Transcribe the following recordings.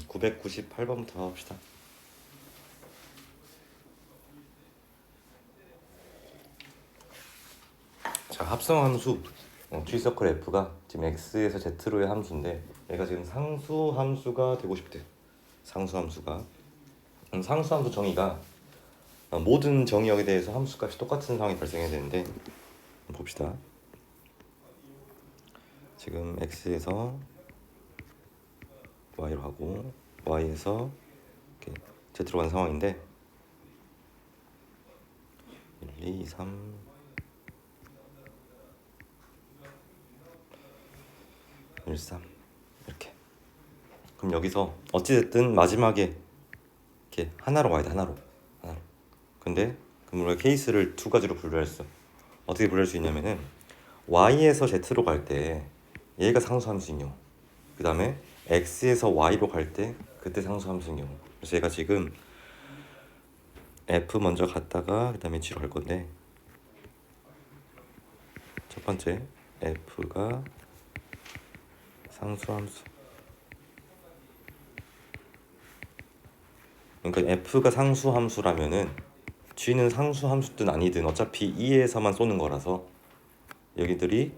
998번부터 가봅시다. 자, 합성함수 G서클 F가 지금 X에서 Z로의 함수인데 얘가 지금 상수함수가 되고 싶대. 상수함수가. 상수함수 정의가 모든 정의역에 대해서 함수값이 똑같은 상황이 발생해야 되는데 봅시다. 지금 X에서 Y로 하고 Y에서 이렇게 Z로 가는 상황인데 1, 2, 3 1, 3 이렇게. 그럼 여기서 어찌됐든 마지막에 이렇게 하나로 가야 돼. 하나로. 근데 그럼 우리가 케이스를 두 가지로 분류했어. 어떻게 분류할 수 있냐면은 Y에서 Z로 갈 때 얘가 상수함수인 경우, 그 다음에 X에서 Y로 갈 때 그때 상수함수인 경우. 그래서 얘가 지금 F 먼저 갔다가 그 다음에 G로 갈 건데, 첫 번째 F가 상수함수, 그러니까 F가 상수함수라면은 G는 상수함수든 아니든 어차피 E에서만 쏘는 거라서 여기들이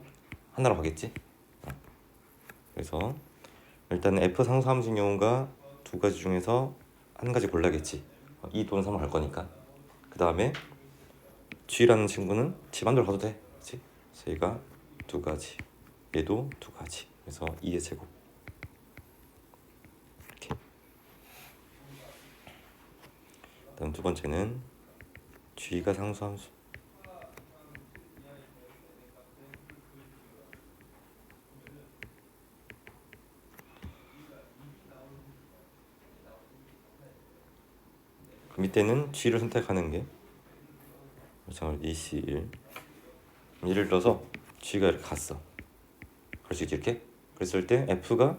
하나로 가겠지. 그래서 일단 F 상수함수인 경우가 두 가지 중에서 한 가지 골라야겠지. 2 또는 3을 갈 거니까. 그 다음에 G라는 친구는 지 맘대로 가도 돼. 그치? 그래서 얘가 두 가지, 얘도 두 가지. 그래서 2의 제곱. 이렇게. 다음 두 번째는 G가 상수함수. 그 밑에는 G를 선택하는 게 마찬가지로 EC1. 예를 들어서 G가 이렇게 갔어. 그럴 수 있지 이렇게. 그랬을 때 F가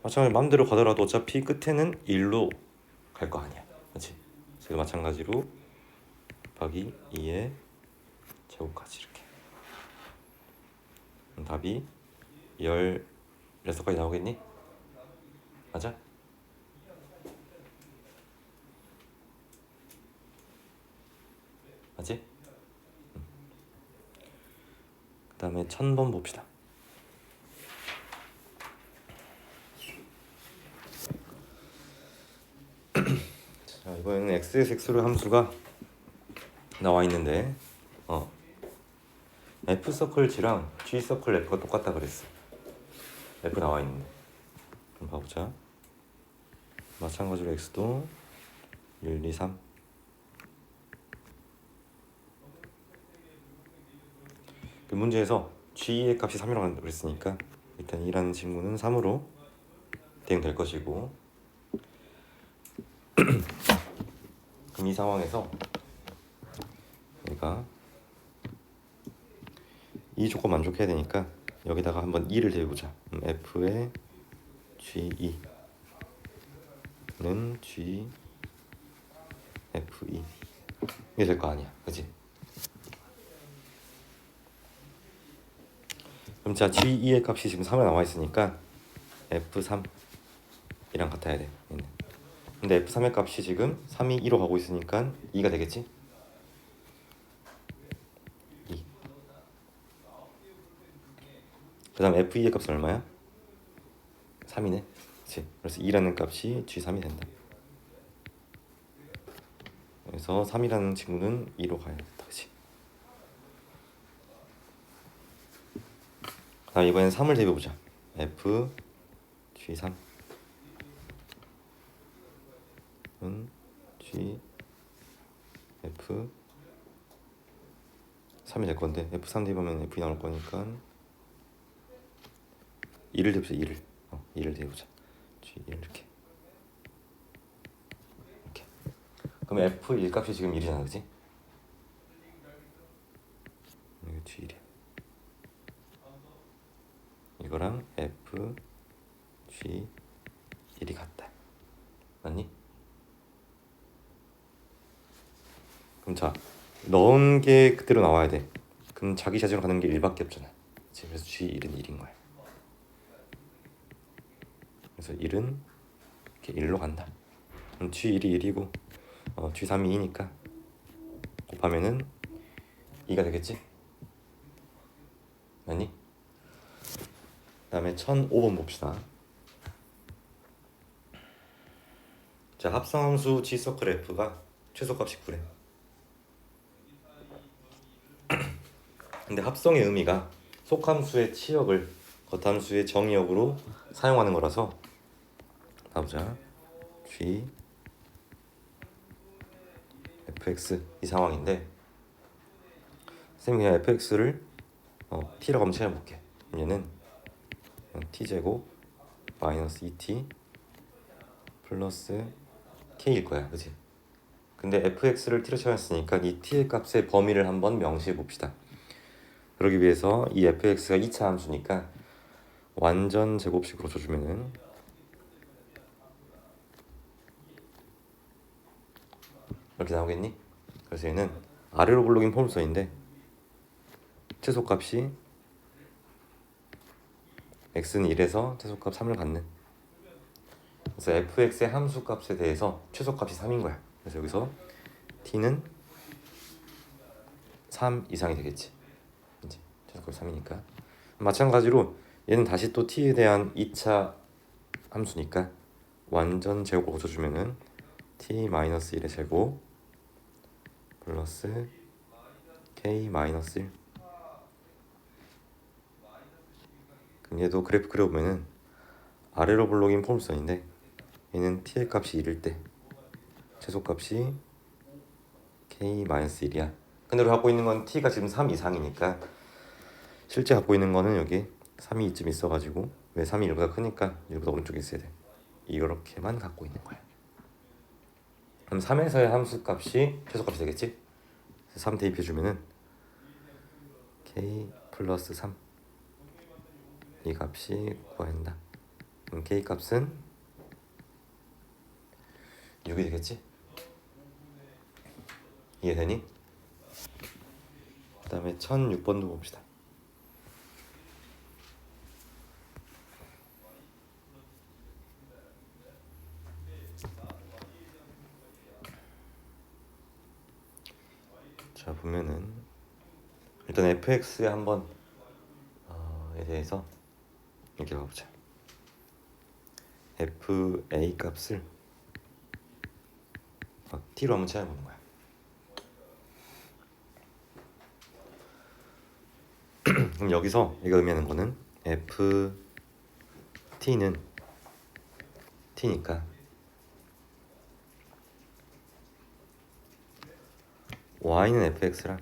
마찬가지로 맘대로 가더라도 어차피 끝에는 1로 갈 거 아니야. 그렇지? 그래서 마찬가지로 곱하기 2의 제곱까지 이렇게. 답이 16가지 나오겠니? 맞아? 맞지? 그 다음에 1000번 봅시다. 자, 이번에는 x에서 x로 함수가 나와 있는데 f 서클 g랑 g 서클 f가 똑같다 그랬어. f 나와 있는데 그럼 봐보자. 마찬가지로 x도 1, 2, 3. 그 문제에서 g의 값이 3이라고 한다고 그랬으니까 일단 2라는 친구는 3으로 대응될 것이고, 그럼 이 상황에서 얘가 이 조건 만족해야 되니까 여기다가 한번 2를 대보자. f의 g2는 g f2 이게 될 거 아니야, 그치? 그럼 자, g2의 값이 지금 3에 나와 있으니까 f3이랑 같아야 돼. 얘는. 근데 f3의 값이 지금 3이 2로 가고 있으니까 2가 되겠지? 2. 그 다음 f2의 값은 얼마야? 3이네. 그치? 그래서 2라는 값이 g3이 된다. 그래서 3이라는 친구는 2로 가야 된다. 그치? 그 다음 이번엔 3을 대입해보자. f g3 은 g f 3이 될 건데 f3 대입하면 f2 나올 거니까 2를 대입하자. 2를 대입하자. g1 이렇게. 그럼 f1 값이 지금 1이잖아, 그치? 이거 g1이야. 이거랑 f g1이 같다. 맞니? 그럼 자, 넣은 게 그대로 나와야 돼. 그럼 자기 자재로 가는 게 1밖에 없잖아. 그치? 그래서 g1은 1인 거야. 그래서 1은 이렇게 1로 간다. 그럼 G1이 1이고 G3이 2니까 곱하면은 2가 되겠지? 맞니? 그 다음에 1005번 봅시다. 자, 합성함수 G서클 F가 최소값이 9래. 근데 합성의 의미가 속함수의 치역을 겉함수의 정의역으로 사용하는 거라서 가보자. G fx 이 상황인데 선생님이 그냥 fx를 t라고 한번 찾아볼게. 얘는 t제곱 마이너스 2t 플러스 k일 거야, 그치? 근데 fx를 t로 찾았으니까 이 t의 값의 범위를 한번 명시해 봅시다. 그러기 위해서 이 fx가 2차 함수니까 완전 제곱식으로 줘주면은 이렇게 나오겠니? 그래서 얘는 아래로 블록인 폼수인데 최소값이 x는 1에서 최소값 3을 갖는, 그래서 fx의 함수값에 대해서 최소값이 3인 거야. 그래서 여기서 t는 3 이상이 되겠지. 이제 최소값 3이니까 마찬가지로 얘는 다시 또 t에 대한 2차 함수니까 완전 제곱을 고쳐주면은 t-1의 제곱 플러스 k-1. 그럼 얘도 그래프 그려보면은 아래로 블록인 폼수인데 얘는 t의 값이 1일 때 최소값이 k-1이야. 근데 우리 갖고 있는 건 t가 지금 3 이상이니까 실제 갖고 있는 거는 여기 3이 이쯤 있어가지고 왜 3이 1보다 크니까 1보다 오른쪽에 있어야 돼. 이렇게만 갖고 있는 거야. 그럼 3에서의 함수값이 최소값이 되겠지? 3 대입해주면은 k 플러스 3 이 값이 구한다. 그럼 k 값은 6이 되겠지? 이해되니? 그 다음에 1006번도 봅시다. 자, 보면은 일단 fx에 한번 에 대해서 이렇게 봐보자. fa 값을 t로 한번 찾아보는 거야. 그럼 여기서 이거 의미하는 거는 ft는 t니까 y는 fx랑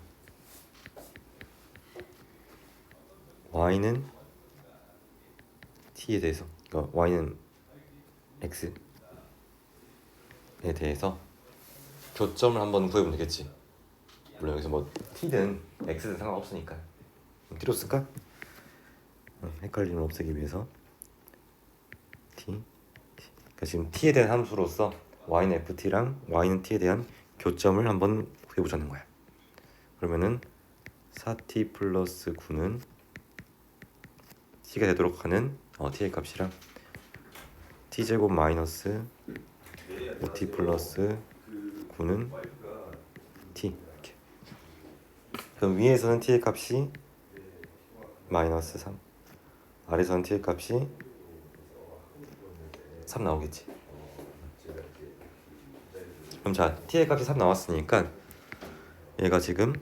y는 t에 대해서, 그러니까 y는 x에 대해서 교점을 한번 구해보면 되겠지. 물론 여기서 뭐 t든 x든 상관없으니까 t로 쓸까? 헷갈림을 없애기 위해서 t. 그러니까 지금 t에 대한 함수로서 y는 ft랑 y는 t에 대한 교점을 한번 구해보자는 거야. 그러면은 4t 플러스 9는 t가 되도록 하는 t의 값이랑 t제곱 마이너스 5t 플러스 9는 t 이렇게. 그럼 위에서는 t의 값이 마이너스 3, 아래서는 t의 값이 3 나오겠지. 그럼 자, t의 값이 3 나왔으니까 얘가 지금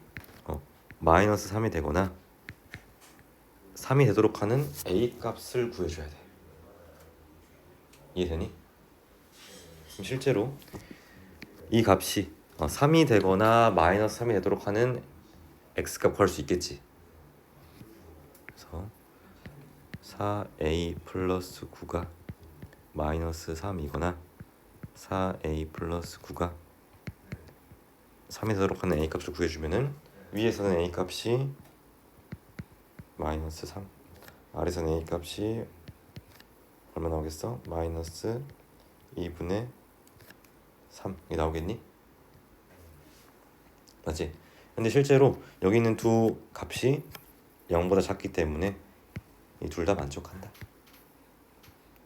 마이너스 3이 되거나 3이 되도록 하는 a 값을 구해줘야 돼. 이해되니? 그럼 실제로 이 값이 3이 되거나 마이너스 3이 되도록 하는 x값 구할 수 있겠지. 그래서 4a 플러스 9가 마이너스 3이거나 4a 플러스 9가 3이 되도록 하는 a 값을 구해주면은 위에서는 a 값이 마이너스 3, 아래서는 a 값이 얼마 나오겠어? 마이너스 2분의 3이 나오겠니? 맞지? 근데 실제로 여기 있는 두 값이 0보다 작기 때문에 이 둘 다 만족한다.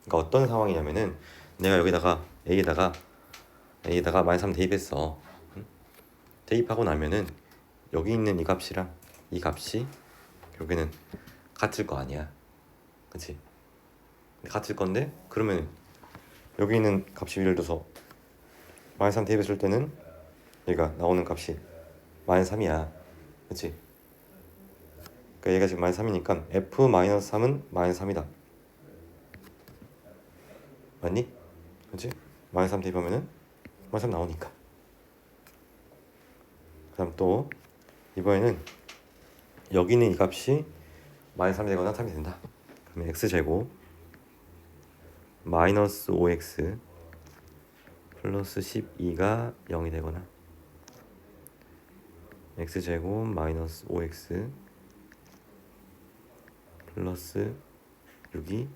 그러니까 어떤 상황이냐면은 내가 여기다가 a에다가 마이너스 3 대입했어. 응? 대입하고 나면은 여기 있는 이 값이랑 이 값이 결국에는 같을 거 아니야, 그치? 같을 건데 그러면 여기 있는 값이 예를 들어서 마이너스 3 대입했을 때는 얘가 나오는 값이 마이너스 3이야, 그치? 그러니까 얘가 지금 마이너스 3이니까 f 마이너스 3은 마이너스 3이다, 맞니? 그치? 마이너스 3 대입하면은 마이너스 3 나오니까. 그 다음 또 이번에는 여기 있는 이 값이 마이너스 3이 되거나 3이 된다. 그러면 x제곱 마이너스 5x 플러스 12가 0이 되거나 x제곱 마이너스 5x 플러스 6이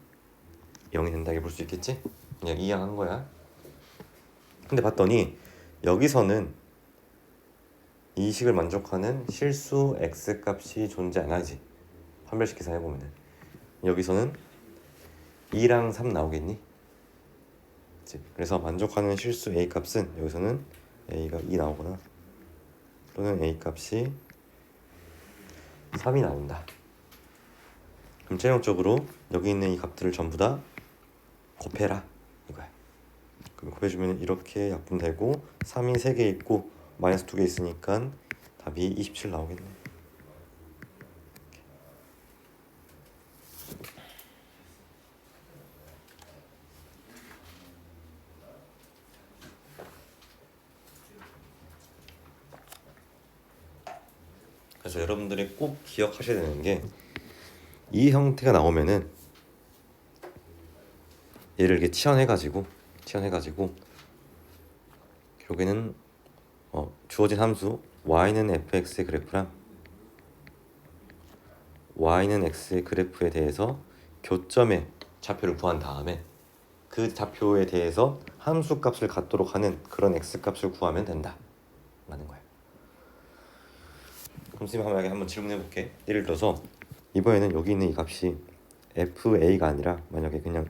0이 된다, 이렇게 볼 수 있겠지? 그냥 이해한 거야. 근데 봤더니 여기서는 이 식을 만족하는 실수 x값이 존재 안 하지. 판별식해서 해보면은 여기서는 2랑 3 나오겠니? 그치? 그래서 만족하는 실수 a 값은 여기서는 a가 2 나오거나 또는 a 값이 3이 나온다. 그럼 최종적으로 여기 있는 이 값들을 전부 다 곱해라 이거야. 그럼 곱해주면 이렇게 약분되고 3이 3개 있고 마이너스 2개 있으니까 답이 27 나오겠네. 그래서 여러분들이 꼭 기억하셔야 되는 게 이 형태가 나오면은 얘를 이렇게 치환해가지고 결국에는 주어진 함수 y는 fx의 그래프랑 y는 x의 그래프에 대해서 교점의 좌표를 구한 다음에 그 좌표에 대해서 함수 값을 갖도록 하는 그런 x 값을 구하면 된다 라는 거야. 그럼 선생님 한번 질문해 볼게. 예를 들어서 이번에는 여기 있는 이 값이 fa가 아니라 만약에 그냥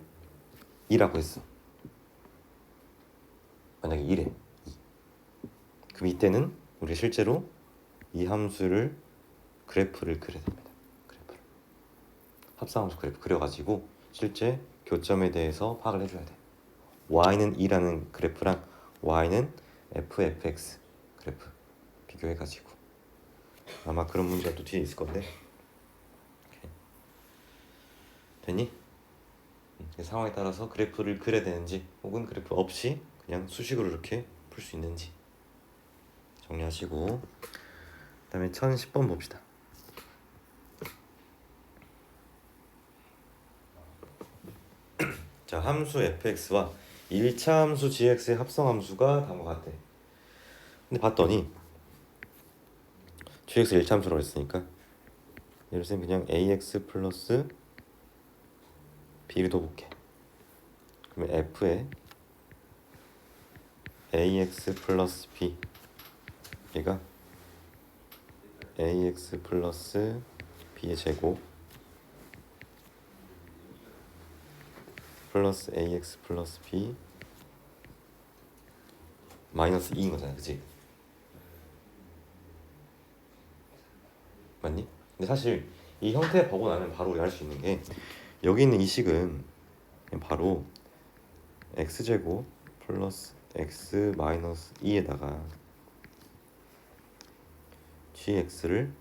2라고 했어. 만약에 2래. 2. 그럼 이때는 우리 실제로 이 함수를 그래프를 그려야 됩니다. 그래프를. 합성함수 그래프 그려가지고 실제 교점에 대해서 파악을 해줘야 돼. y는 2라는 그래프랑 y는 fx 그래프 비교해가지고 아마 그런 문제가 또 뒤에 있을 건데. 오케이. 됐니? 상황에 따라서 그래프를 그려야 되는지 혹은 그래프 없이 그냥 수식으로 이렇게 풀 수 있는지 정리하시고 그 다음에 1010번 봅시다. 자, 함수 fx와 1차 함수 gx의 합성함수가 다음과 같대. 근데 봤더니 gx 1차 함수라고 했으니까 예를 들면 그냥 ax 플러스 b를 둬볼게. 그러면 f에 ax 플러스 b 얘가 ax 플러스 b의 제곱 플러스 ax 플러스 b 마이너스 2인 거잖아, 그치? 맞니? 근데 사실 이 형태 보고 나면 바로 우리가 할 수 있는 게 여기 있는 이 식은 그냥 바로 x제곱 플러스 x 마이너스 2에다가 gx를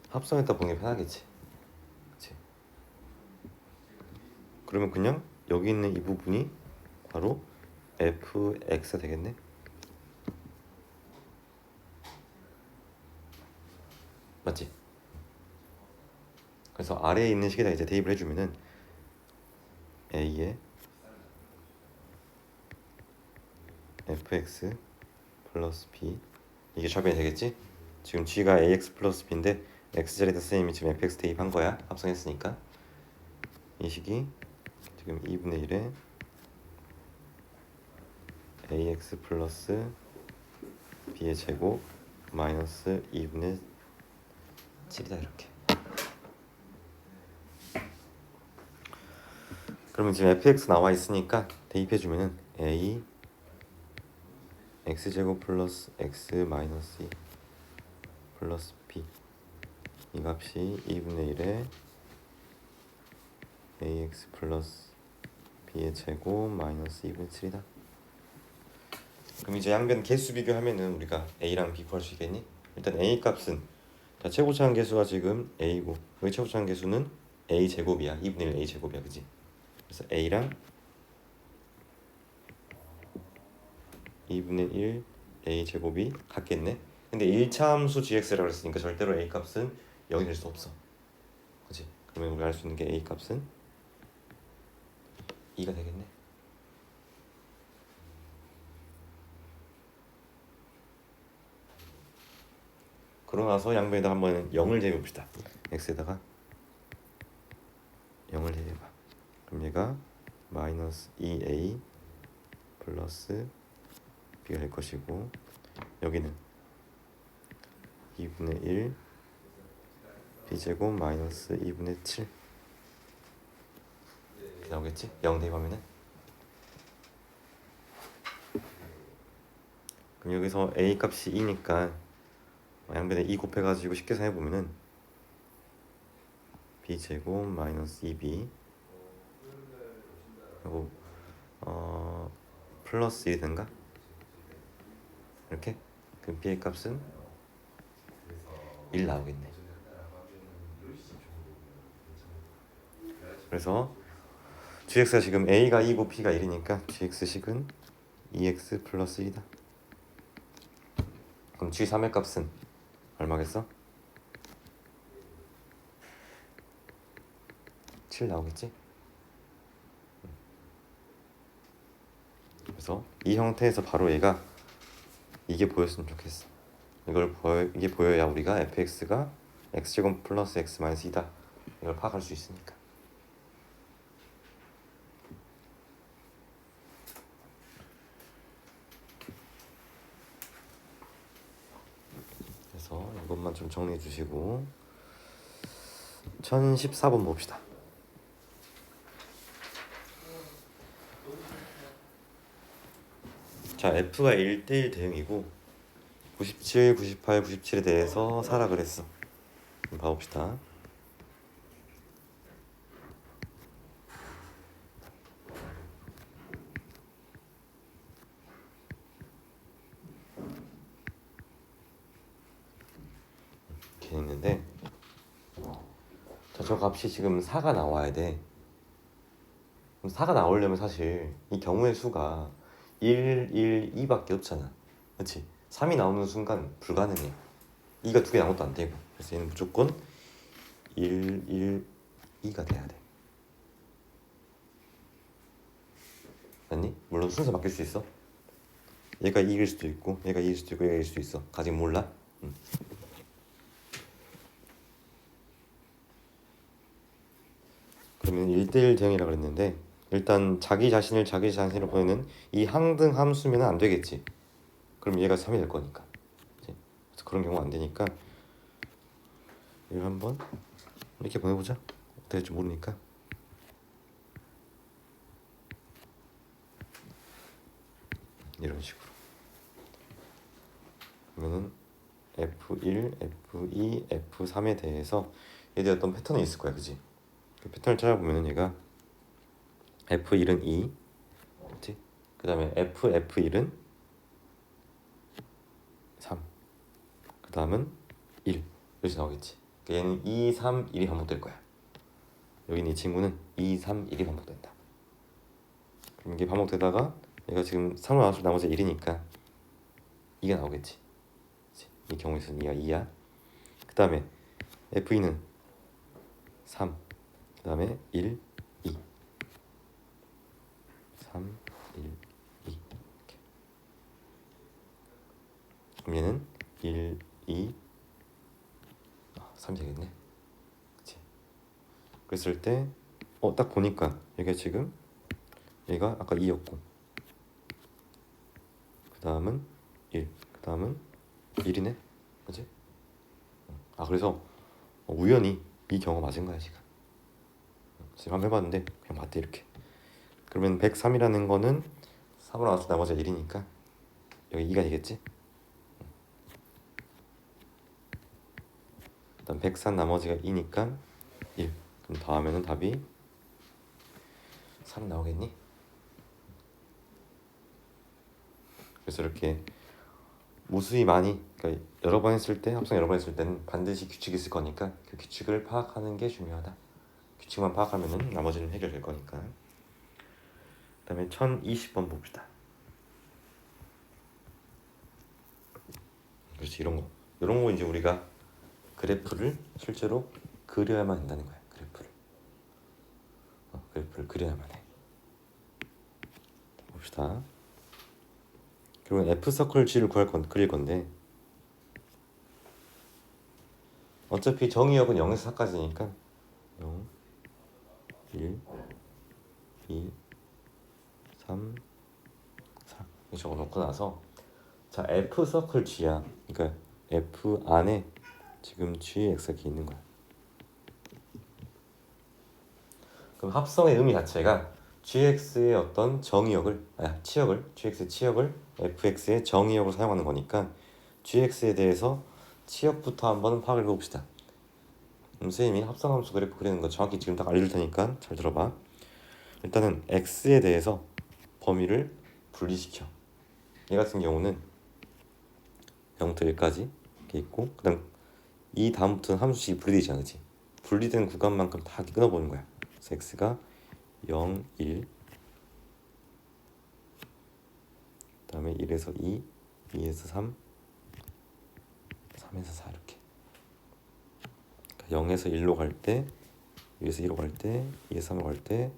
합성했다 보는 게 편하겠지, 그치? 그러면 그냥 여기 있는 이 부분이 바로 fx가 되겠네. 맞지? 그래서 아래에 있는 식에다 이제 대입을 해주면은 a에 fx 플러스 b 이게 좌변이 되겠지? 지금 g가 ax 플러스 b인데 x자리에다 선생님이 지금 fx 대입한 거야. 합성했으니까 이 식이 지금 2분의 1에 ax 플러스 b의 제곱 마이너스 2분의 7이다 이렇게. 그러면 지금 fx 나와 있으니까 대입해주면은 a x제곱 플러스 x 마이너스 2 플러스 b 이 값이 2분의 1에 ax 플러스 b의 제곱 마이너스 2분의 7이다. 그럼 이제 양변 개수 비교하면은 우리가 a랑 b 구할 수 있겠니? 일단 a 값은 자 최고차항 개수가 지금 a고 여기 최고차항 개수는 a 제곱이야. 2분의 1 a 제곱이야, 그지? 그래서 a랑 2분의 1 a 제곱이 같겠네. 근데 1차 함수 gx라고 했으니까 절대로 a 값은 0이 될 수 없어, 그지? 그러면 우리가 알 수 있는 게 a 값은 2가 되겠네. 그러고 나서 양변에다 한번 0을 대입해봅시다. x에다가 0을 대입해봐. 그럼 얘가 마이너스 2a 플러스 b가 될 것이고 여기는 2분의 1 b제곱 마이너스 2분의 7 이렇게 나오겠지? 0 대입하면은. 그럼 여기서 a 값이 2니까 양변에 2 곱해가지고 쉽게 생각해보면은 b제곱 마이너스 2b 그리고 플러스 1이 되는가? 이렇게? 그럼 b의 값은 1 나오겠네. 그래서 gx가 지금 a가 2고 b가 1이니까 gx식은 2x 플러스 1이다. 그럼 g3의 값은 얼마겠어? 7 나오겠지? 그래서 이 형태에서 바로 얘가 이게 보였으면 좋겠어. 이게 보여야 우리가 fx가 x제곱 플러스 x 마이너스 2다 이걸 파악할 수 있으니까. 그래서 이것만 좀 정리해 주시고 1014번 봅시다. 자, F가 1대1 대응이고 97, 98, 97에 대해서 사라 그랬어. 한번 봐봅시다. 이렇게 있는데 자, 저 값이 지금 4가 나와야 돼. 그럼 4가 나오려면 사실 이 경우의 수가 1, 1, 2밖에 없잖아. 그렇지? 3이 나오는 순간 불가능해. 2가 두 개 나온 것도 안 되고. 그래서 얘는 무조건 1, 1, 2가 돼야 돼. 맞니? 물론 순서 바뀔 수 있어. 얘가 2일 수도 있고 얘가 2일 수도 있고 얘가 2일 수도 있어. 아직 몰라. 그러면 1대1 대응이라고 그랬는데 일단 자기 자신으로 보내는 이 항등 함수면 안 되겠지. 그럼 얘가 3이 될 거니까. 그래서 그런 경우가 안 되니까 이걸 한번 이렇게 보내보자. 어떻게 될지 모르니까. 이런 식으로. 그러면은 F1, F2, F3에 대해서 얘들 어떤 패턴이 있을 거야, 그지? 그 패턴을 찾아보면은 얘가 F1은 2, 그렇지? 그 다음에 F1은 3, 그 다음은 1 이렇게 나오겠지. 그러니까 얘는 2, 3, 1이 반복될 거야. 여기는 이 친구는 2, 3, 1이 반복된다. 그럼 이게 반복되다가 얘가 지금 3을 나왔을 나머지 1이니까 2가 나오겠지. 이 경우에서는 2가 2야. 그 다음에 F2는 3, 그 다음에 1, 2 3, 1, 2 이렇게. 그럼 얘는 1, 2 3이 되겠네. 그치? 그랬을 때 딱 보니까 얘가 지금 얘가 아까 2였고 그 다음은 1, 그 다음은 1이네. 그치? 그래서 우연히 이 경우가 맞은 거야 지금. 지금 한번 해봤는데 그냥 맞대 이렇게. 그러면 103이라는 거는 3으로 나눠서 나머지가 1이니까 여기 2가 되겠지? 일단 103 나머지가 2니까 1. 그럼 더하면은 답이 3 나오겠니? 그래서 이렇게 무수히 많이, 그러니까 여러 번 했을 때, 합성 여러 번 했을 때는 반드시 규칙이 있을 거니까 그 규칙을 파악하는 게 중요하다. 규칙만 파악하면은 나머지는 해결될 거니까. 그다음에 1020번 봅시다. 그렇지, 이런 거 이제 우리가 그래프를 실제로 그려야만 한다는 거야. 그래프를 그려야만 해. 봅시다. 결국은 F 서클 G를 그릴 건데 어차피 정의역은 0에서 4까지니까 0, 1, 2, 3, 4 이렇게 적어놓고 나서 자 F 서클 G야. 그러니까 F 안에 지금 GX가 있는 거야. 그럼 합성의 의미 자체가 GX의 어떤 GX의 치역을 FX의 정의역으로 사용하는 거니까 GX에 대해서 치역부터 한번 파악을 해봅시다. 선생님이 합성함수 그래프 그리는 거 정확히 지금 딱 알려줄 테니까 잘 들어봐. 일단은 X에 대해서 범위를 분리시켜. 얘 같은 경우는 0부터 1까지 이렇게 있고 그 다음 이 다음부터는 함수식이 분리되지 않지. 분리된 구간만큼 다 끊어보는 거야. 그래서 X가 0, 1 그 다음에 1에서 2, 2에서 3, 3에서 4 이렇게. 그러니까 0에서 1로 갈 때, 1에서 2로 갈 때, 2에서 3로 갈 때,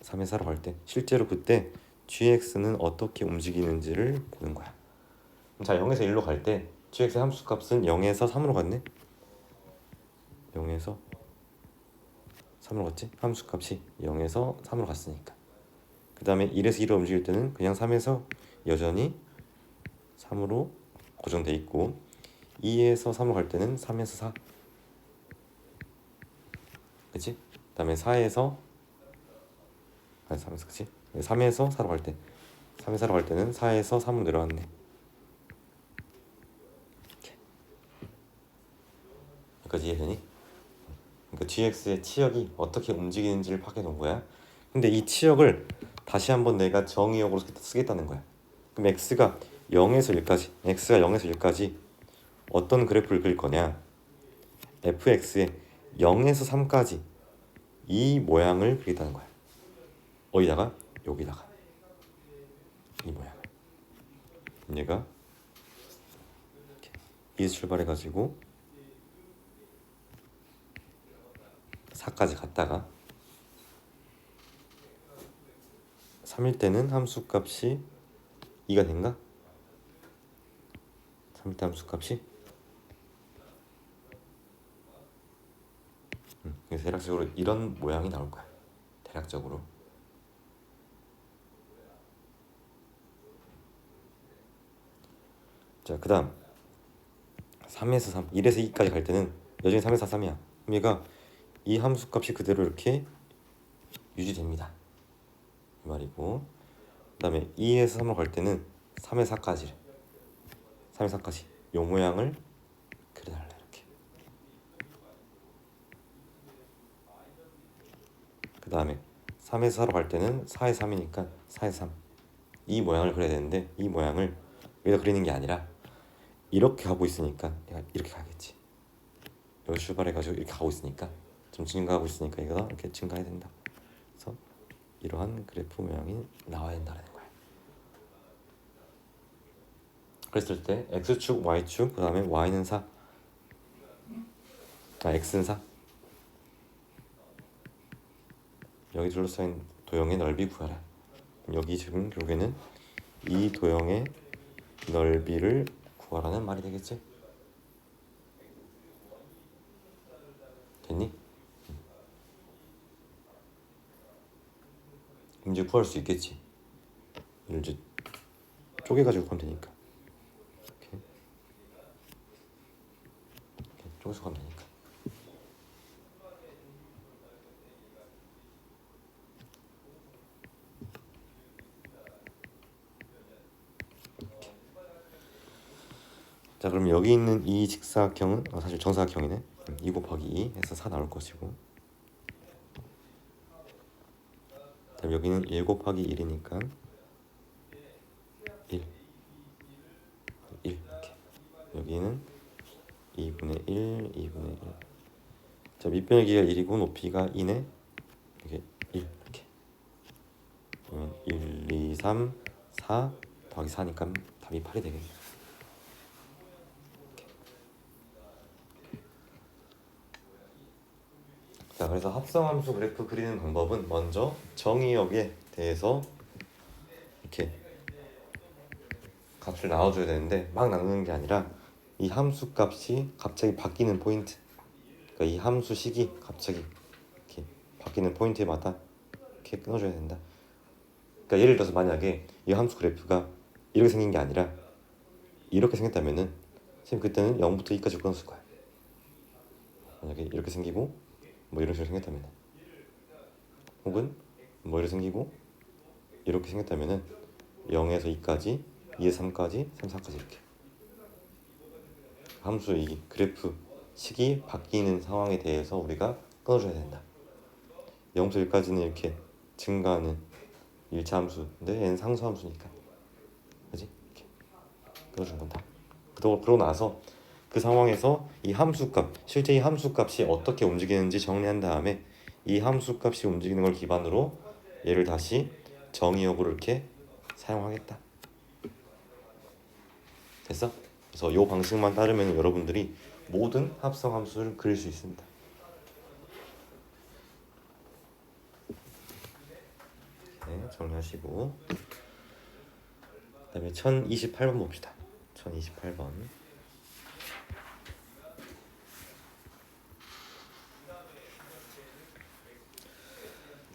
3에서 4로 갈 때 실제로 그때 GX는 어떻게 움직이는지를 보는 거야. 자 0에서 1로 갈 때 GX의 함수값은 0에서 3으로 갔네. 0에서 3으로 갔지? 함수값이 0에서 3으로 갔으니까. 그 다음에 1에서 2로 움직일 때는 그냥 3에서 여전히 3으로 고정돼 있고 2에서 3으로 갈 때는 3에서 4 그치? 그 다음에 4에서 3에서 그치? 3에서 4로 갈 때 3에서 4로 갈 때는 4에서 3으로 내려왔네. 여기까지 이해되니? 그러니까 GX의 치역이 어떻게 움직이는지를 파악해 놓은 거야. 근데 이 치역을 다시 한번 내가 정의역으로 쓰겠다는 거야. 그럼 X가 0에서 1까지 어떤 그래프를 그릴 거냐? fx의 0에서 3까지 이 모양을 그리겠다는 거야. 어디다가? 여기다가 이 모양을. 얘가 이에서 출발해가지고 4까지 갔다가 3일 때는 함수값이 2가 된가? 3일 때 함수값이 그래서 대략적으로 이런 모양이 나올 거야. 대략적으로. 자, 그 다음 3에서 3, 1에서 2까지 갈 때는 여전히 3에서 3이야. 그럼 얘가 이 함수값이 그대로 이렇게 유지됩니다. 이 말이고 그 다음에 2에서 3으로 갈 때는 3에서 4까지 이 모양을 그려달라. 이렇게. 그 다음에 3에서 4로 갈 때는 4에서 3이니까 4에서 3 이 모양을 그려야 되는데 이 모양을 여기다 그리는 게 아니라 이렇게 가고 있으니까 내가 이렇게 가겠지. 여기 출발해가지고 이렇게 가고 있으니까 좀 증가하고 있으니까 이거 이렇게 증가해야 된다. 그래서 이러한 그래프 모양이 나와야 된다는 거야. 그랬을 때 x축, y축, 그 다음에 y는 4, x는 4. 여기 둘러싸인 도형의 넓이 구하라. 여기 지금 결국에는 이 도형의 넓이를 구하라는 말이 되겠지? 됐니? 이제 구할 수 있겠지. 이걸 이제 쪼개가지고 가면 되니까. 이렇게 쪼개서 가면 되니까. 자, 그럼 여기 있는 이 직사각형은 사실 정사각형이네. 2 곱하기 2 해서 4 나올 것이고, 그다음 여기는 1 곱하기 1이니까 1 이렇게. 여기는 2분의 1 2분의 1. 자, 밑변의 길이가 1이고 높이가 2네. 이게 1 이렇게. 1 2 3 4 더하기 4니까 답이 8이 되겠네. 자, 그래서 합성함수 그래프 그리는 방법은 먼저 정의역에 대해서 이렇게 값을 나눠줘야 되는데, 막 나누는 게 아니라 이 함수 값이 갑자기 바뀌는 포인트, 그러니까 이 함수 식이 갑자기 이렇게 바뀌는 포인트마다 이렇게 끊어줘야 된다. 그러니까 예를 들어서 만약에 이 함수 그래프가 이렇게 생긴 게 아니라 이렇게 생겼다면은 선생님 그때는 0부터 2까지 끊었을 거야. 만약에 이렇게 생기고 뭐 이런 식으로 생겼다면, 혹은 뭐 이렇게 생기고 이렇게 생겼다면은 0에서 2까지, 2에서 3까지, 3, 4까지 이렇게 함수 이 그래프 식이 바뀌는 상황에 대해서 우리가 끊어줘야 된다. 0에서 1까지는 이렇게 증가하는 1차 함수인데 얘는 상수 함수니까, 그지? 이렇게 끊어준 건다. 그러고 나서 그 상황에서 이 함수값, 실제 이 함수값이 어떻게 움직이는지 정리한 다음에 이 함수값이 움직이는 걸 기반으로 얘를 다시 정의역으로 이렇게 사용하겠다. 됐어? 그래서 이 방식만 따르면 여러분들이 모든 합성 함수를 그릴 수 있습니다. 네, 정리하시고 그다음에 1028번 봅시다. 1028번.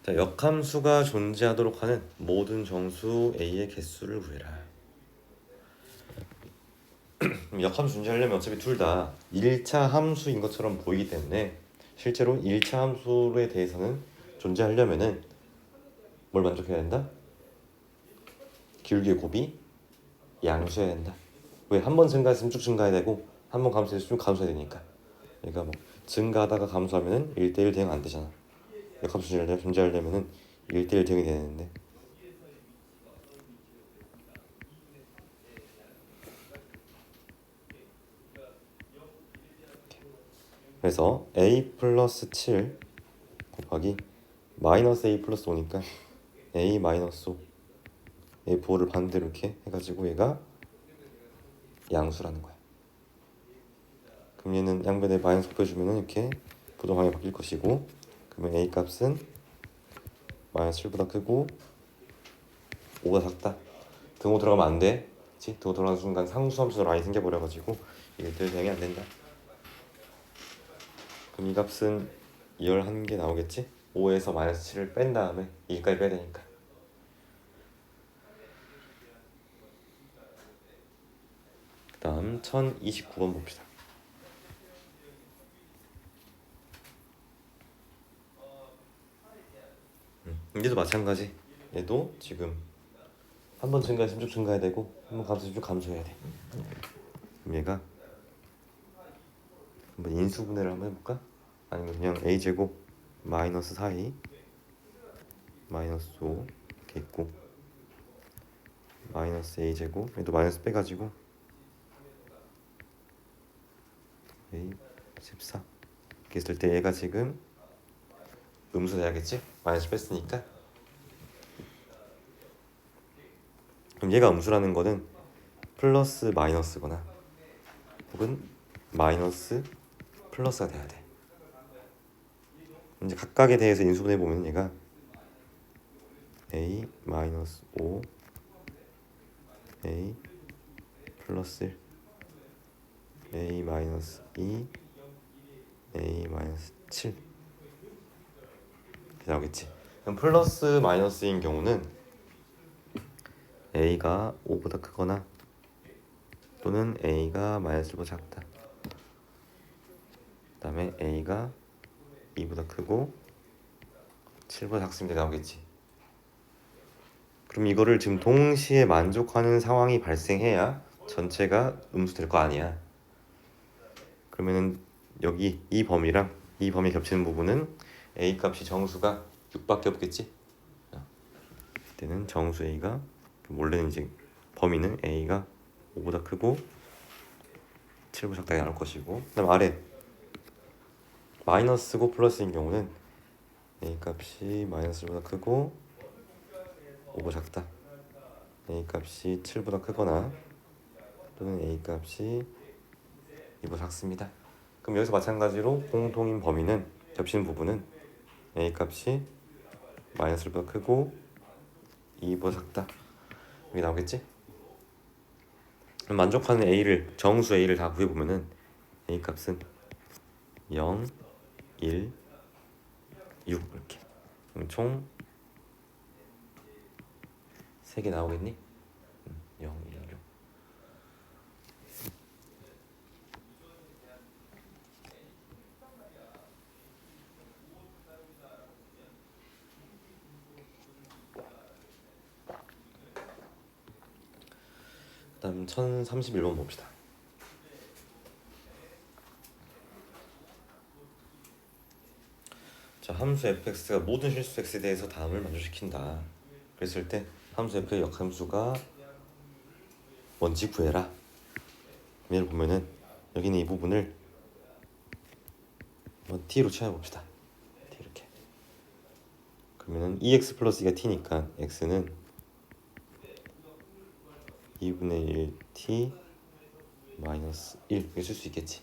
자, 역함수가 존재하도록 하는 모든 정수 A의 개수를 구해라. 역함수 존재하려면 어차피 둘 다 1차 함수인 것처럼 보이기 때문에 실제로 1차 함수에 대해서는 존재하려면은 뭘 만족해야 된다? 기울기의 곱이 양수여야 된다. 왜? 한 번 증가했으면 쭉 증가해야 되고 한 번 감소했으면 쭉 감소해야 되니까. 그러니까 뭐 증가하다가 감소하면은 1대1 대응 안 되잖아. 역함수 존재하려면은 1대1 대응이 되는데, 그래서 a 플러스 7 곱하기 마이너스 a 플러스 5니까 a 마이너스 5, a 부호를 반대로 이렇게 해가지고 얘가 양수라는 거야. 그럼 얘는 양변에 마이너스 곱해주면은 이렇게 부동항이 바뀔 것이고, 그러면 a 값은 마이너스 7보다 크고 5보다 작다. 등호 들어가면 안 돼. 그치? 등호 들어가는 순간 상수함수 라인이 생겨버려가지고 이게 대응이 안 된다. 그럼 이 값은 11개 나오겠지? 5에서 마이너스 7을 뺀 다음에 2까지 빼야 되니까. 그 다음 1029번 봅시다. 얘도 마찬가지. 얘도 지금 한 번 증가했으면 쭉 증가해야 되고 한 번 감소했으면 쭉 감소해야 돼. 그럼 얘가 한번 인수분해를 한번 해볼까? 아니면 그냥 a제곱 마이너스 4a 마이너스 5 이렇게 있고, 마이너스 a제곱 얘도 마이너스 빼가지고 a 14 이렇게 했을 때 얘가 지금 음수 돼야겠지? 마이너스 뺐으니까. 그럼 얘가 음수라는 거는 플러스 마이너스거나 혹은 마이너스 플러스가 돼야 돼. 이제 각각에 대해서 인수분해 보면 얘가 a 마이너스 5 a 플러스 1 a 마이너스 2 a 마이너스 7 이렇게 나오겠지. 그럼 플러스 마이너스인 경우는 a가 5보다 크거나 또는 a가 마이너스 1보다 작다. 그 다음에 a가 2보다 크고 7보다 작습니다 나오겠지. 그럼 이거를 지금 동시에 만족하는 상황이 발생해야 전체가 음수 될 거 아니야. 그러면은 여기 이 범위랑 이 범위 겹치는 부분은 a 값이 정수가 6밖에 없겠지? 이때는 정수 a가 원래는 이제 범위는 a가 5보다 크고 7보다 작다게 나올 것이고, 그다음 아래 마이너스고 플러스인 경우는 a 값이 마이너스보다 크고 5보다 작다. a 값이 7보다 크거나 또는 a 값이 2보다 작습니다. 그럼 여기서 마찬가지로 공통인 범위는 겹치는 부분은 a 값이 마이너스보다 크고 2보다 작다. 여기 나오겠지? 그럼 만족하는 a를 정수 a를 다 구해보면은 a 값은 0, 1, 6 이렇게. 그럼 총 3개 나오겠니? 0, 1, 6. 그다음 1031번 봅시다. 자, 함수 fx가 모든 실수 x에 대해서 다음을 만족시킨다. 그랬을 때 함수 f의 역함수가 뭔지 구해라. 얘를 보면은 여기는 이 부분을 한번 t로 채워봅시다. t 이렇게. 그러면은 2x 플러스 2가 t니까 x는 2분의 1t 마이너스 1 이렇게 쓸 수 있겠지.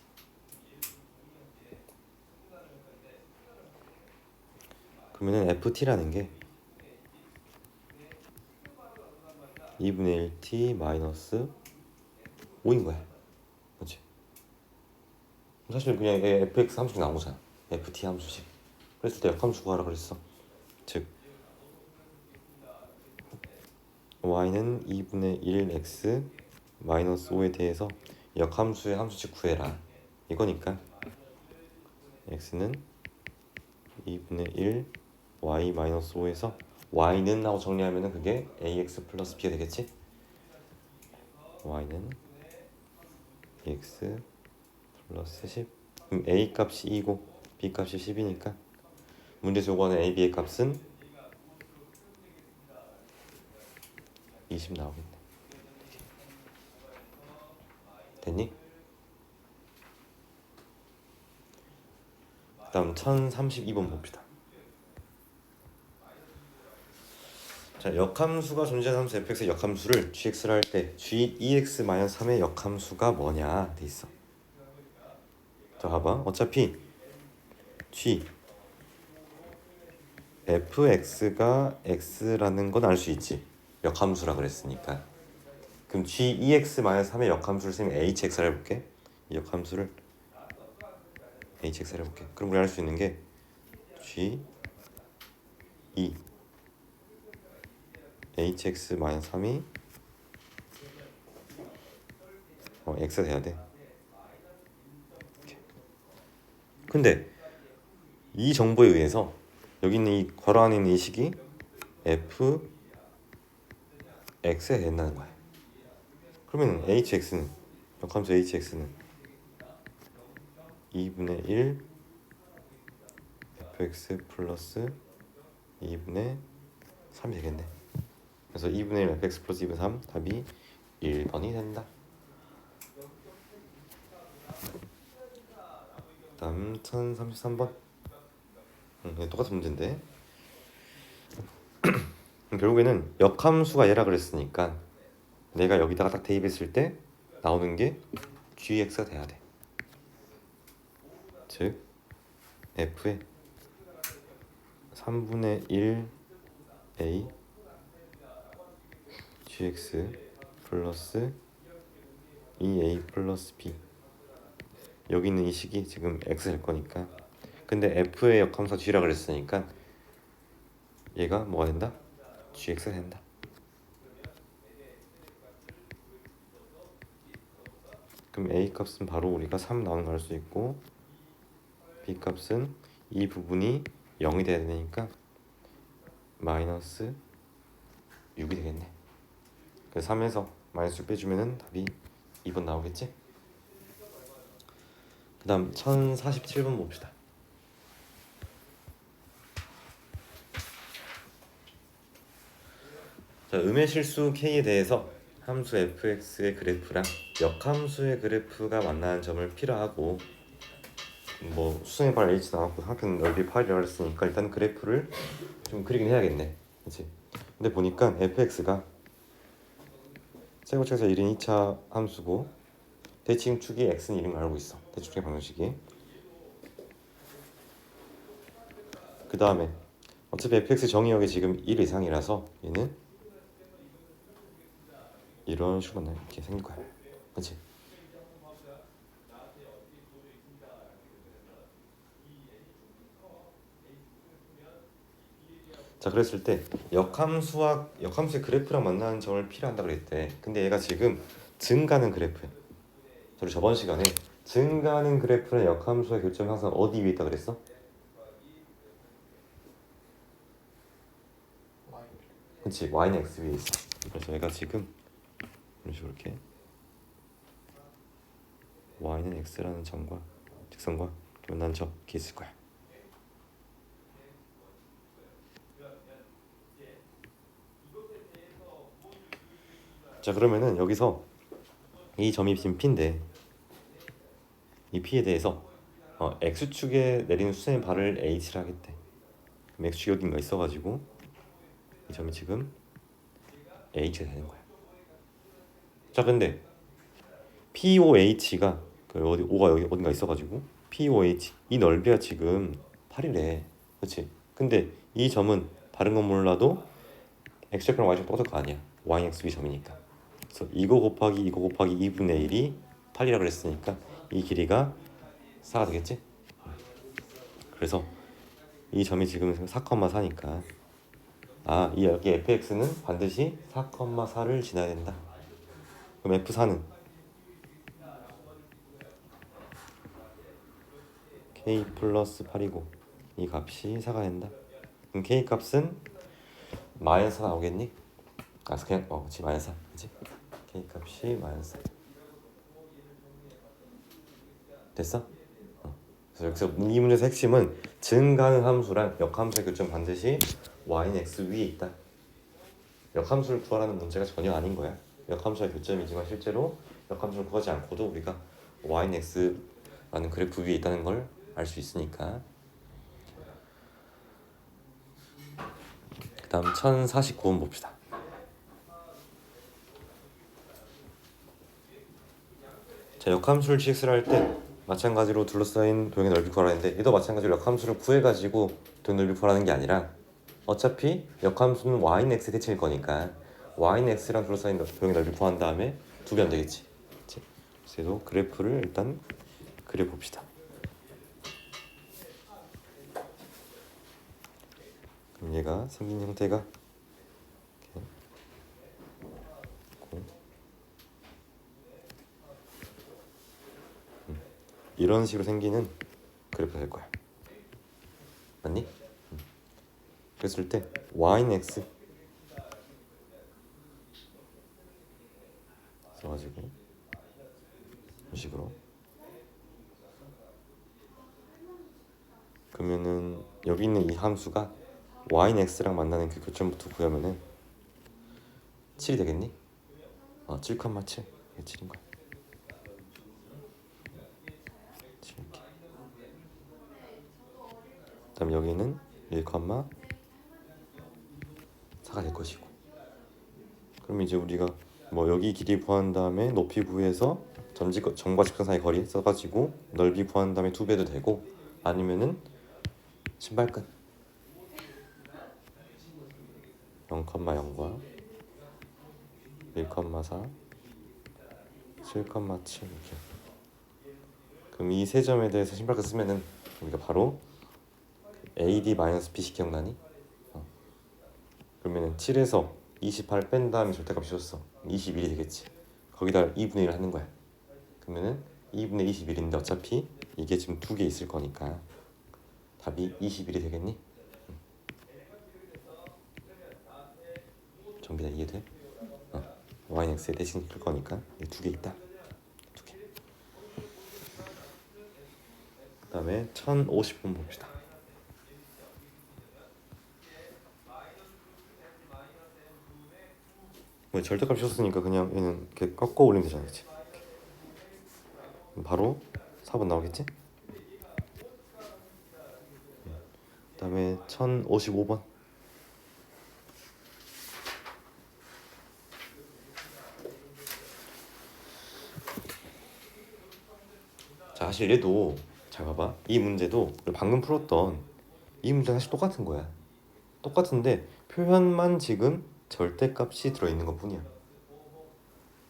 그러면은 ft라는 게 2분의 1t 마이너스 5인 거야. 그렇지? 사실 그냥 fx 함수가 나온 거잖아. ft 함수식. 그랬을 때 역함수 구하라 그랬어. 즉 y는 2분의 1x 마이너스 5에 대해서 역함수의 함수식 구해라. 이거니까 x는 2분의 1 y 마이너스 5에서 y는 하고 정리하면은 그게 ax 플러스 b가 되겠지? y는 x 플러스 10. 그럼 a 값이 2고 b 값이 10이니까 문제에서 요구하는 a, b의 값은 20 나오겠네. 됐니? 그 다음 1032번 봅시다. 자, 역함수가 존재하는 함수 fx의 역함수를 gx를 할 때 g 2x-3의 역함수가 뭐냐 돼 있어. 자, 봐봐. 어차피 g fx가 x라는 건 알 수 있지. 역함수라 그랬으니까. 그럼 g 2x-3의 역함수를 쓰면 hx를 해볼게. 이 역함수를 hx를 해볼게. 그럼 우리 알 수 있는 게 g 2 hx-3이 x가 돼야 돼. 근데 이 정보에 의해서 여기 있는 이 괄호 안에 있는 이 식이 f x가 된다는 거야. 그러면 hx는 역함수 hx는 2분의 1 fx 플러스 2분의 3이 되겠네. 그래서 2분의 1 fx 플러스 2분의 3 답이 1번이 된다. 다음 1033번. 똑같은 문제인데 결국에는 역함수가 얘라 그랬으니까 내가 여기다가 딱 대입했을 때 나오는 게 gx가 돼야 돼. 즉 f의 3분의 1 a gx 플러스 2a 플러스 b. 여기 있는 이 식이 지금 x 될 거니까. 근데 f의 역함수가 g라 그랬으니까 얘가 뭐가 된다? gx가 된다. 그럼 a 값은 바로 우리가 3 나오는 걸 알 수 있고 b 값은 이 부분이 0이 돼야 되니까 마이너스 6이 되겠네. 그래서 3에서 마이너스 6 빼주면은 답이 2번 나오겠지? 그 다음 1047번 봅시다. 자, 음의 실수 k에 대해서 함수 fx의 그래프랑 역함수의 그래프가 만나는 점을 필요하고, 뭐 수성의 발 h 나왔고 삼각형 넓이 8이라고 했으니까 일단 그래프를 좀 그리긴 해야겠네, 그렇지? 근데 보니까 fx가 세고책에서 1인 2차 함수고 대칭축이 x는 1인 걸 알고 있어, 대칭축의 방정식이. 그 다음에 어차피 fx 정의역이 지금 1 이상이라서 얘는 이런 식으로 만나 이렇게 생길 거야, 그렇지? 자, 그랬을 때 역함수의 그래프랑 만나는 점을 필요한다 그랬대. 근데 얘가 지금 증가하는 그래프야. 우리 저번 시간에 증가하는 그래프는 역함수의 교점이 항상 어디 위에 있다 그랬어? 그렇지, y는 x 위에 있어. 그래서 얘가 지금 이런 식으로 이렇게 y는 x라는 점과 직선과 만나는 점 이렇게 있을 거야. 자, 그러면은 여기서 이 점이 지금 p인데 이 p에 대해서 x축에 내리는 수선의 발을 h를 하겠대. 그럼 x축이 어딘가 있어가지고 이 점이 지금 h가 되는 거야. 자, 근데 POH가 어디 O가 여기 어딘가 있어가지고 POH 이 넓이가 지금 8이래, 그렇지? 근데 이 점은 다른 건 몰라도 x좌표랑 y좌표 똑같을 거 아니야, yxb 점이니까. 그래서 이거 곱하기 2분의 1이 8이라 그랬으니까 이 길이가 4가 되겠지? 그래서 이 점이 지금 4,4니까 이 여기 fx는 반드시 4,4를 지나야 된다. 그럼 f4는 k 플러스 8이고 이 값이 4가 된다. 그럼 k 값은 마이너스 4 나오겠니? 그냥 그치, 마이너스 4, 그치? k 값이 마이너스 4 됐어? 그래서 여기서 이 문제에서 핵심은 증가하는 함수랑 역함수의 교점 반드시 y는 x 위에 있다. 역함수를 구하라는 문제가 전혀 아닌 거야. 역함수의 교점이지만 실제로 역함수를 구하지 않고도 우리가 y는 x라는 그래프 위에 있다는 걸 알 수 있으니까. 그 다음 1049번 봅시다. 자, 역함수를 GX를 할 때 마찬가지로 둘러싸인 도형의 넓이 구하라는데 얘도 마찬가지로 역함수를 구해가지고 도형 넓이 구하라는 게 아니라 어차피 역함수는 y는 x의 대칭일 거니까 y는 x랑 둘러싸인 도형의 넓이 구한 다음에 두 개 하면 되겠지. 그래서 그래프를 일단 그려봅시다. 그럼 얘가 생긴 형태가 이런 식으로 생기는 그래프가 될 거야. 맞니? 그랬을 때 y는 x 써가지고 이런 식으로, 그러면은 여기 있는 이 함수가 y는 x랑 만나는 그 교점부터 구하면은 7이 되겠니? 7,7 이게 7인 거야. 7 이렇게. 그다음 여기는 1,4가 될 것이고, 그럼 이제 우리가 뭐 여기 길이 구한 다음에 높이 구해서 점과 직선 사이 거리 써가지고 넓이 구한 다음에 2배도 되고, 아니면은 신발끈 0,0과 1,4 7,7 이렇게. 그럼 이 세 점에 대해서 신발끈 쓰면은 우리가 바로 AD-B 기억나니? 그러면은 7에서 28 뺀 다음에 절대값이 줬어. 21이 되겠지. 거기다 2분의 1을 하는 거야. 그러면은 2분의 21인데 어차피 이게 지금 두 개 있을 거니까 답이 21이 되겠니? 전부 다 이해돼? y는 x에 대신 쓸 거니까 두 개 있다. 그다음에 1050번 봅시다. 뭐 절대값 줬으니까 그냥 얘는 이렇게 꺾어 올리면 되잖아, 그치? 바로 4번 나오겠지? 그다음에 1055번. 자, 사실 얘도 잘 봐봐. 이 문제도 우리 방금 풀었던 이 문제는 사실 똑같은 거야. 똑같은데 표현만 지금 절대값이 들어있는 것뿐이야.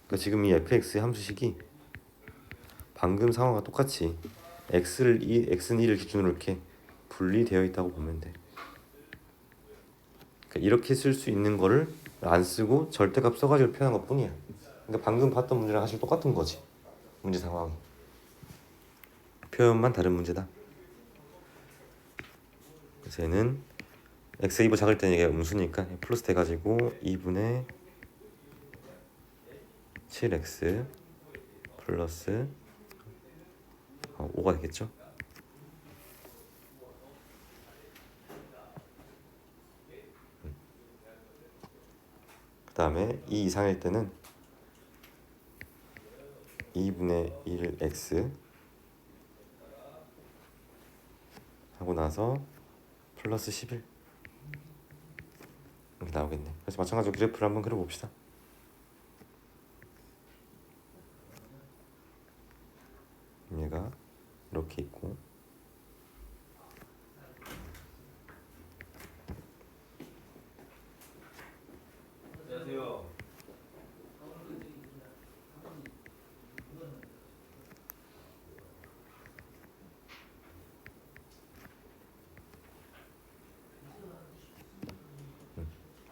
그러니까 지금 이 fx의 함수식이 방금 상황과 똑같이 x는 2를 기준으로 이렇게 분리되어 있다고 보면 돼. 그러니까 이렇게 쓸 수 있는 거를 안 쓰고 절대값 써가지고 표현한 것뿐이야. 그러니까 방금 봤던 문제랑 사실 똑같은 거지. 문제 상황이. 표현만 다른 문제다. 그래서 얘는 x2보 작을 때는 이게 음수니까 플러스 돼가지고 2분의 7x 플러스 5가 되겠죠. 그 다음에 2 이상일 때는 2분의 1x 하고 나서 플러스 11 이렇게 나오겠네. 그래서 마찬가지로 그래프를 한번 그려봅시다. 얘가 이렇게 있고 안녕하세요.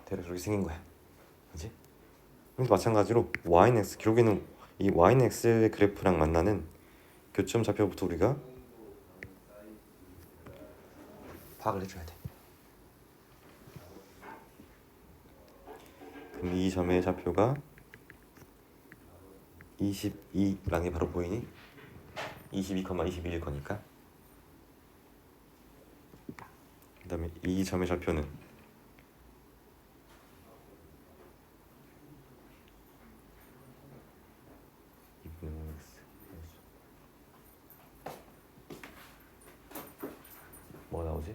대략 저렇게 생긴 거야. 그지? 근데 마찬가지로 yx 결국에는 이 yx의 그래프랑 만나는 교점 좌표부터 우리가 파악을 해줘야 돼. 그럼 이 점의 좌표가 22라는 게 바로 보이니? 22,21일 거니까. 그 다음에 이 점의 좌표는 뭐 나오지?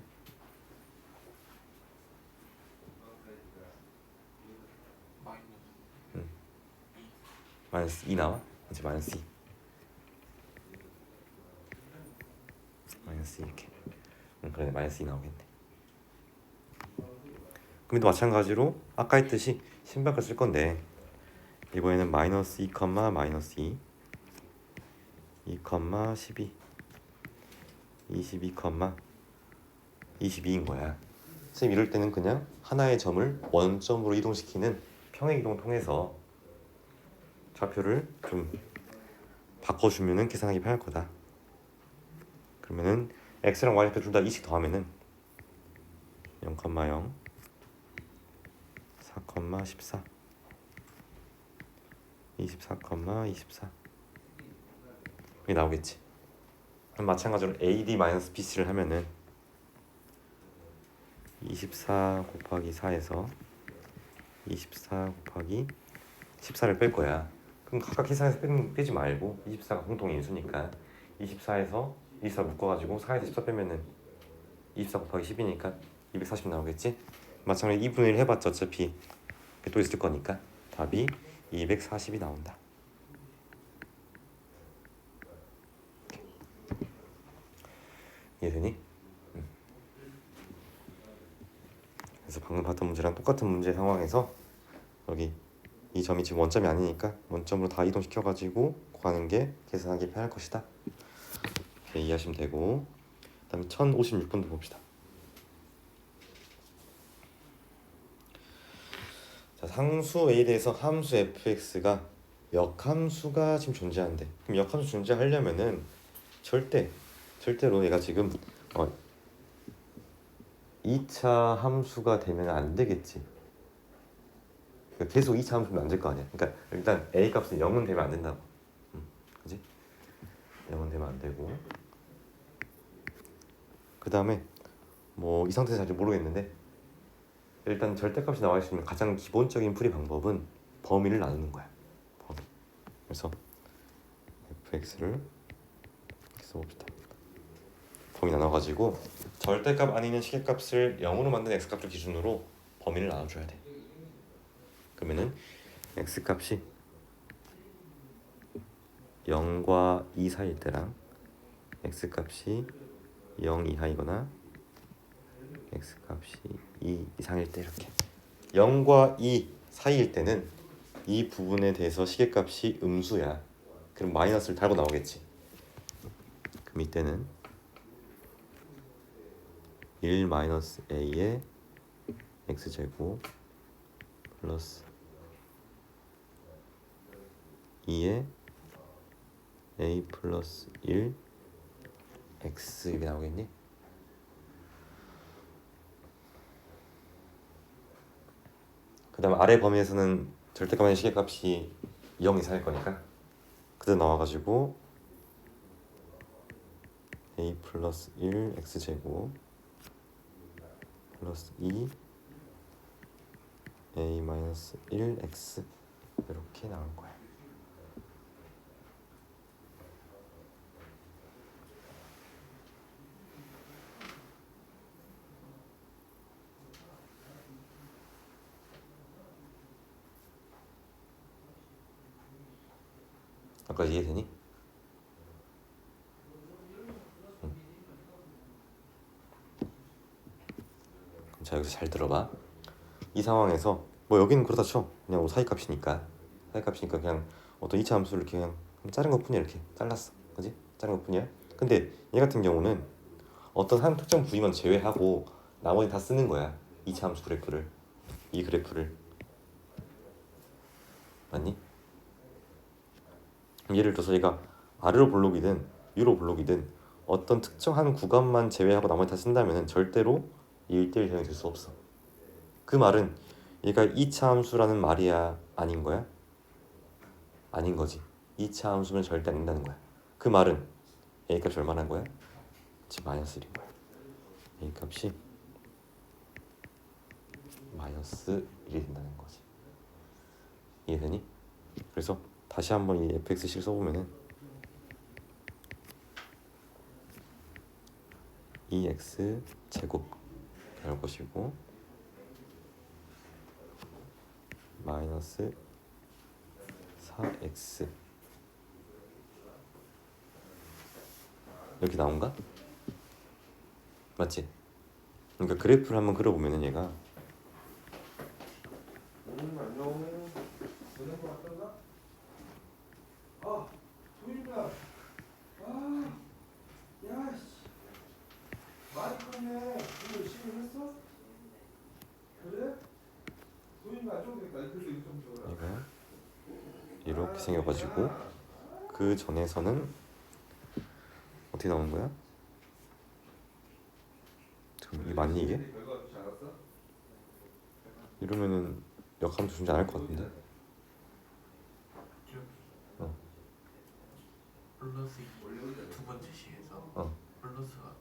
마이너스 2 나와? 이제 마이너스 2 마이너스 2 이렇게. 그래, 마이너스 2 나오겠네. 그럼에도 마찬가지로 아까 했듯이 신박을 쓸 건데 이번에는 마이너스 2, 마이너스 2 2, 12 22, 22인 거야. 선생님 이럴 때는 그냥 하나의 점을 원점으로 이동시키는 평행 이동을 통해서 좌표를 좀 바꿔주면은 계산하기 편할 거다. 그러면은 x랑 y 좌표 둘 다 2씩 더하면은 0,0 4,14 24,24 이게 나오겠지. 그럼 마찬가지로 AD-BC를 하면은 24 곱하기 4에서 24 곱하기 14를 뺄 거야. 그럼 각각 계산해서 빼지 말고 24가 공통 인수니까 24에서 24 묶어가지고 4에서 14 빼면은 24 곱하기 10이니까 240 나오겠지? 마찬가지로 2분의 1 해봤자 어차피 또 있을 거니까 답이 240이 나온다. 이해되니? 그래서 방금 봤던 문제랑 똑같은 문제 상황에서 여기 이 점이 지금 원점이 아니니까 원점으로 다 이동시켜가지고 구하는 게 계산하기 편할 것이다. 이렇게 이해하시면 되고, 그 다음에 1056번도 봅시다. 자, 상수 A에 대해서 함수 fx가 역함수가 지금 존재한대. 그럼 역함수 존재하려면은 절대로 얘가 지금 2차 함수가 되면 안 되겠지. 그러니까 계속 2차 함수면 안 될 거 아니야. 그러니까 일단 a 값은 0은 되면 안 된다고. 그지? 0은 되면 안 되고, 그 다음에 뭐 이 상태에서 잘 모르겠는데 일단 절대값이 나와 있으면 가장 기본적인 풀이 방법은 범위를 나누는 거야. 범위. 그래서 fx를 이렇게 써봅시다. 범위 나눠가지고 절대값 아니면 시계값을 0으로 만든 x값을 기준으로 범위를 나눠줘야 돼. 그러면은 x값이 0과 2 사이일 때랑 x값이 0 이하이거나 x값이 2 이상일 때 이렇게 0과 2 사이일 때는 이 부분에 대해서 시계값이 음수야. 그럼 마이너스를 달고 나오겠지. 그럼 이때는 1 마이너스 a의 x제곱 플러스 2의 a 플러스 1 x 이게 나오겠니? 그 다음 아래 범위에서는 절대값의 시계값이 0 이상일 거니까 그대로 나와가지고 a 플러스 1 x제곱 플러스 2 a 마이너스 1 x 이렇게 나올 거야. 아까 이해되니? 응. 자 여기서 잘 들어봐. 이 상황에서 뭐 여기는 그렇다 쳐. 그냥 뭐 사이값이니까 그냥 어떤 2차 함수를 이렇게 그냥 자른 것뿐이야. 이렇게 잘랐어. 그지? 자른 것뿐이야. 근데 얘 같은 경우는 어떤 한 특정 부위만 제외하고 나머지 다 쓰는 거야. 2차 함수 그래프를. 이 그래프를. 맞니? 예를 들어서 얘가 아래로 볼록이든 위로 볼록이든 어떤 특정한 구간만 제외하고 나머지 다 쓴다면 절대로 1대1 대응이 될 수 없어. 그 말은 얘가 2차 함수라는 말이야? 아닌 거야? 아닌 거지. 2차 함수면 절대 안 된다는 거야. 그 말은 A 값이 얼마나 거야? 지금 마이너스 1인 거야. A 값이 마이너스 1이 된다는 거지. 이해되니? 그래서 다시 한번 이 fx식 써보면은 2x 제곱 나올 것이고 마이너스 4x 이렇게 나온가? 맞지? 그러니까 그래프를 한번 그려보면은 얘가 안녕. 보낸 거 같던가? 아, 도일이야. 아, 야, 씨. 많이 컸네. 오늘 열심히 했어? 그래? 도일이가 안 좋으겠다 그래서 이거 좀 줘라. 얘가 이렇게 생겨가지고 그 전에서는 어떻게 나오는 거야? 지금 이게 맞니 이게? 결과가 좋지 않았어? 이러면은 역함수 존재 안 할 것 같은데? 플러스 2 두 번째 식에서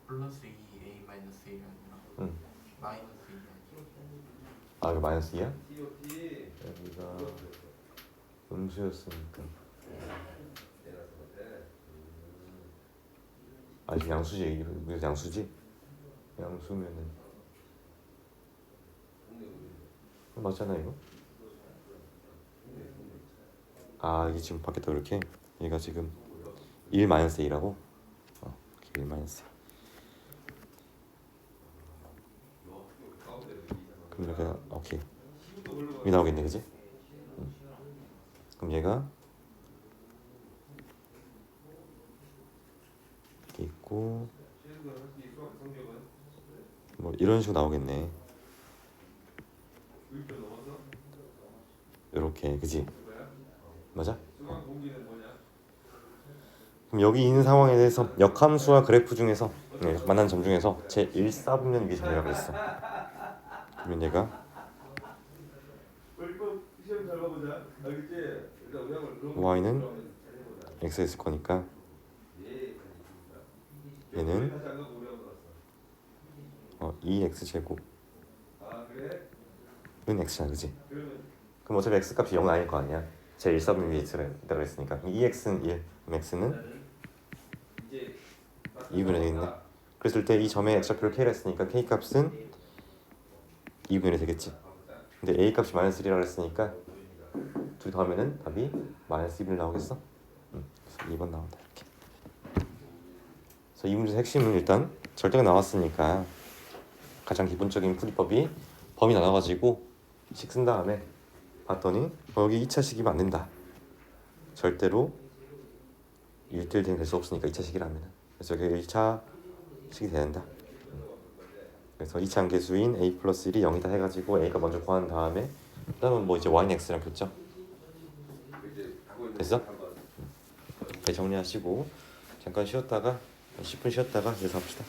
플러스 2a 마이너스 1이 아니라 응. 마이너스 2이 아 이거 마이너스 2야? TOT. 여기가 음수였으니까 아 지금 양수지 이거 양수지? 양수면은 맞잖아 이거? 아 이게 지금 바뀌었다 이렇게? 얘가 지금 1 마이너스 2라고? 1 마이너스 2 그럼 이렇게 오케이 이 나오겠네 그지? 그럼 얘가 이렇게 있고 뭐 이런 식으로 나오겠네 이렇게 그지? 맞아? 그럼 여기 있는 상황에 대해서 역함수와 그래프 중에서 만난 점 중에서 제 1사분면 위점이라고 했어. 그러면 얘가 y는 x였을 거니까 얘는 2x 제곱은 아 그래? x잖아, 그지? 그러면 그럼 어차피 x 값이 0은 아닐 거 아니야. 제 1사분의 위에 들어가 있으니까 2x는 1, 그럼 x는 이제 2분의 되겠네. 그랬을 때 이 점에 x좌표를 k라 했으니까 k 값은 2분의 되겠지. 근데 a 값이 마이너스 1이라고 했으니까 둘 더하면은 답이 마이너스 2분의 나오겠어? 그래서 2번 나온다 이렇게. 그래서 이 문제의 핵심은 일단 절대가 나왔으니까 가장 기본적인 풀이법이 범위 나눠가지고 식 쓴 다음에 봤더니 여기 2차식이면 안 된다. 절대로 1대1 될 수 없으니까 2차식이라면. 그래서 여기 1차식이 돼야 된다. 그래서 2차 함계수인 a 플러스 1이 0이다 해가지고 a가 먼저 구한 다음에 그 다음은 뭐 이제 y는 x랑 줬죠. 됐어? 네, 정리하시고 잠깐 쉬었다가 10분 쉬었다가 이제 합시다.